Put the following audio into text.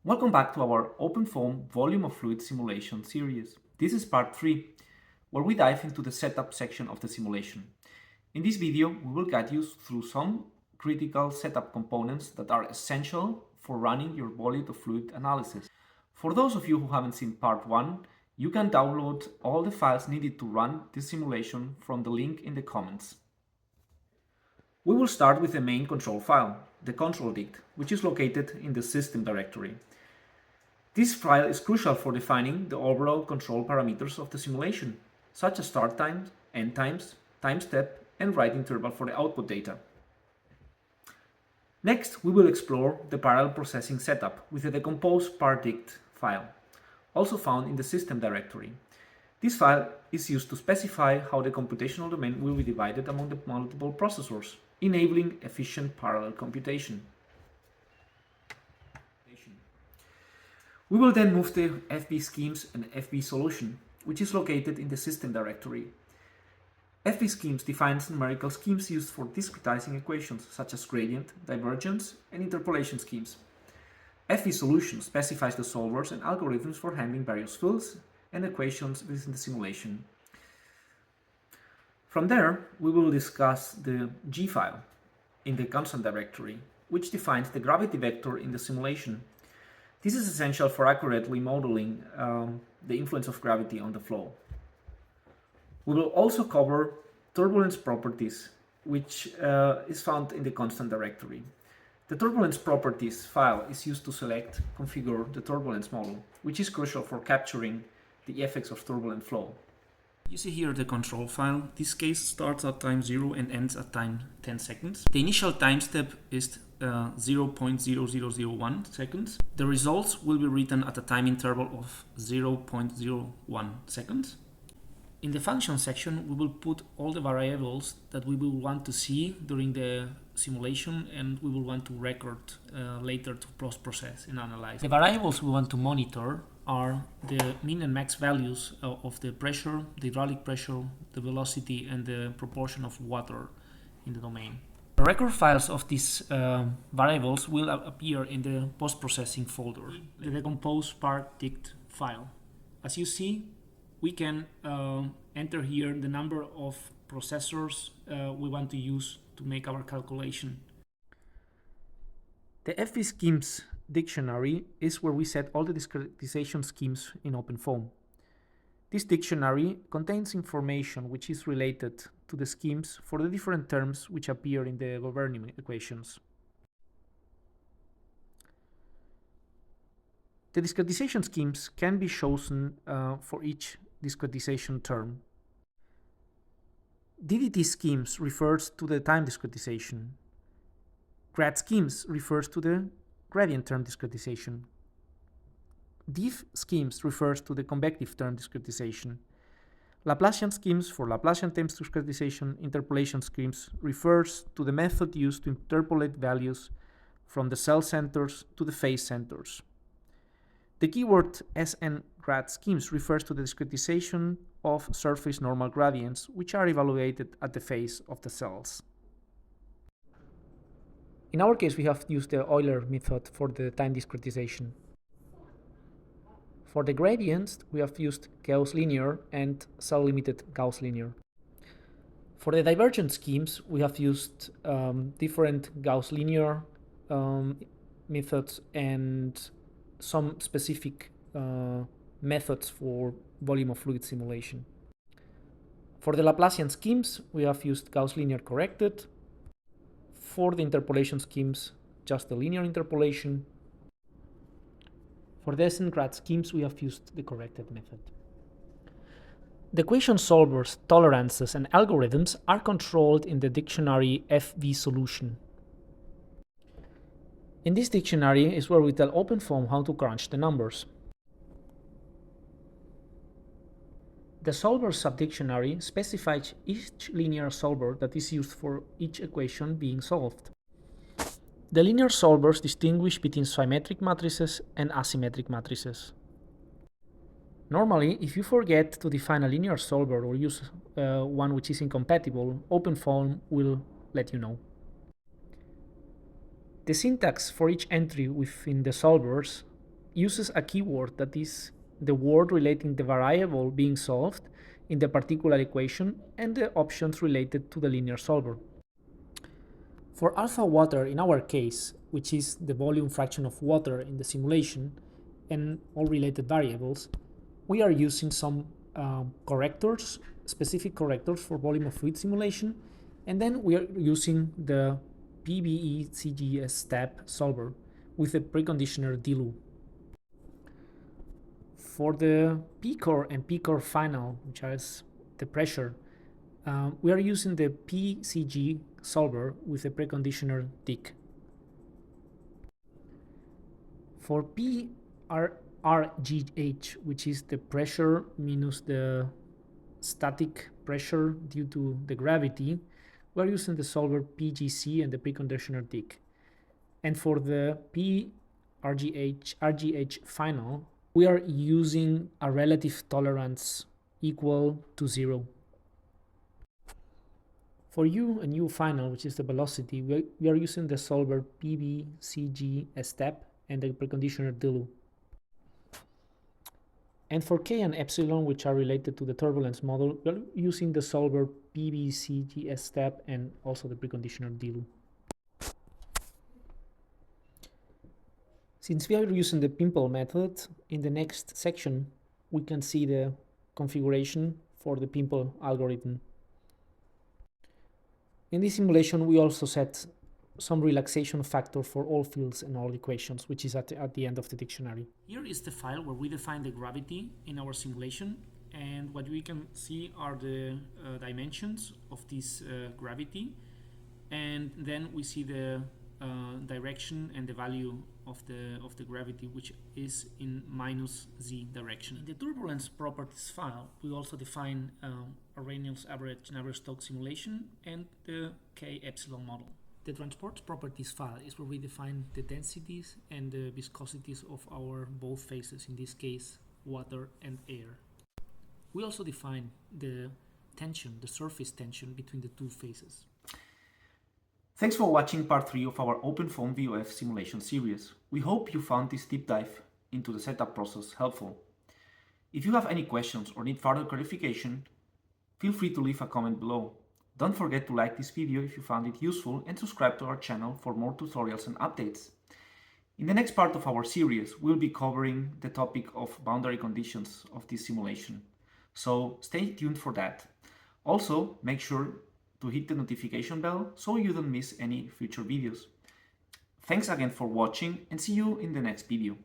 Welcome back to our OpenFoam volume of fluid simulation series. This is part 3, where we dive into the setup section of the simulation. In this video, we will guide you through some critical setup components that are essential for running your volume of fluid analysis. For those of you who haven't seen part 1, you can download all the files needed to run this simulation from the link in the comments. We will start with the main control file, the control dict, which is located in the system directory. This file is crucial for defining the overall control parameters of the simulation, such as start times, end times, time step, and write interval for the output data. Next, we will explore the parallel processing setup with the decompose pardict file, also found in the system directory. This file is used to specify how the computational domain will be divided among the multiple processors, enabling efficient parallel computation. We will then move to FB schemes and FB solution, which is located in the system directory. FB schemes defines numerical schemes used for discretizing equations such as gradient, divergence, and interpolation schemes. FB solution specifies the solvers and algorithms for handling various fields and equations within the simulation. From there, we will discuss the G file in the constant directory, which defines the gravity vector in the simulation. This is essential for accurately modeling the influence of gravity on the flow. We will also cover turbulence properties, which is found in the constant directory. The turbulence properties file is used to select, configure the turbulence model, which is crucial for capturing the effects of turbulent flow. You see here the control file. This case starts at time 0 and ends at time 10 seconds. The initial time step is 0.0001 seconds. The results will be written at a time interval of 0.01 seconds. In the function section, we will put all the variables that we will want to see during the simulation and we will want to record later to post-process and analyze. The variables we want to monitor are the min and max values of the pressure, the hydraulic pressure, the velocity, and the proportion of water in the domain. The record files of these variables will appear in the post-processing folder, the decompose pardict file. As you see, we can enter here the number of processors we want to use to make our calculation. The FV schemes dictionary is where we set all the discretization schemes in OpenFoam. This dictionary contains information which is related to the schemes for the different terms which appear in the governing equations. The discretization schemes can be chosen for each discretization term. DDT schemes refers to the time discretization. Grad schemes refers to the gradient term discretization. Diff schemes refers to the convective term discretization. Laplacian schemes for Laplacian term discretization. Interpolation schemes refers to the method used to interpolate values from the cell centers to the phase centers. The keyword SN grad schemes refers to the discretization of surface normal gradients, which are evaluated at the phase of the cells. In our case, we have used the Euler method for the time discretization. For the gradients, we have used Gauss linear and cell-limited Gauss linear. For the divergent schemes, we have used different Gauss linear methods and some specific methods for volume of fluid simulation. For the Laplacian schemes, we have used Gauss linear corrected. For the interpolation schemes, just the linear interpolation. For the SN grad schemes, we have used the corrected method. The equation solvers, tolerances, and algorithms are controlled in the dictionary FV solution. In this dictionary is where we tell OpenFoam how to crunch the numbers. The solver subdictionary specifies each linear solver that is used for each equation being solved. The linear solvers distinguish between symmetric matrices and asymmetric matrices. Normally, if you forget to define a linear solver or use one which is incompatible, OpenFoam will let you know. The syntax for each entry within the solvers uses a keyword that is the word relating the variable being solved in the particular equation and the options related to the linear solver. For alpha water in our case, which is the volume fraction of water in the simulation and all related variables, we are using some correctors, specific correctors for volume of fluid simulation, and then we are using the PBE-CGS step solver with a preconditioner DLU. For the P-core and P-core final, which is the pressure, we are using the PCG solver with a preconditioner DIC. For PRGH, which is the pressure minus the static pressure due to the gravity, we are using the solver PGC and the preconditioner DIC. And for the RGH final, we are using a relative tolerance equal to 0. For U and U final, which is the velocity, we are using the solver PBCG step and the preconditioner DLU. And for K and epsilon, which are related to the turbulence model, we are using the solver PBCG step and also the preconditioner DLU. Since we are using the pimple method, in the next section, we can see the configuration for the pimple algorithm. In this simulation, we also set some relaxation factor for all fields and all equations, which is at the end of the dictionary. Here is the file where we define the gravity in our simulation, and what we can see are the dimensions of this gravity, and then we see the direction and the value of the gravity, which is in minus z direction. In the turbulence properties file, we also define a Reynolds average and Navier-Stokes simulation and the K epsilon model. The transport properties file is where we define the densities and the viscosities of our both phases, in this case water and air. We also define the tension, the surface tension between the two phases. Thanks for watching part 3 of our OpenFoam VOF simulation series. We hope you found this deep dive into the setup process helpful. If you have any questions or need further clarification, feel free to leave a comment below. Don't forget to like this video if you found it useful and subscribe to our channel for more tutorials and updates. In the next part of our series, we'll be covering the topic of boundary conditions of this simulation. So stay tuned for that. Also, make sure to hit the notification bell so you don't miss any future videos. Thanks again for watching and see you in the next video.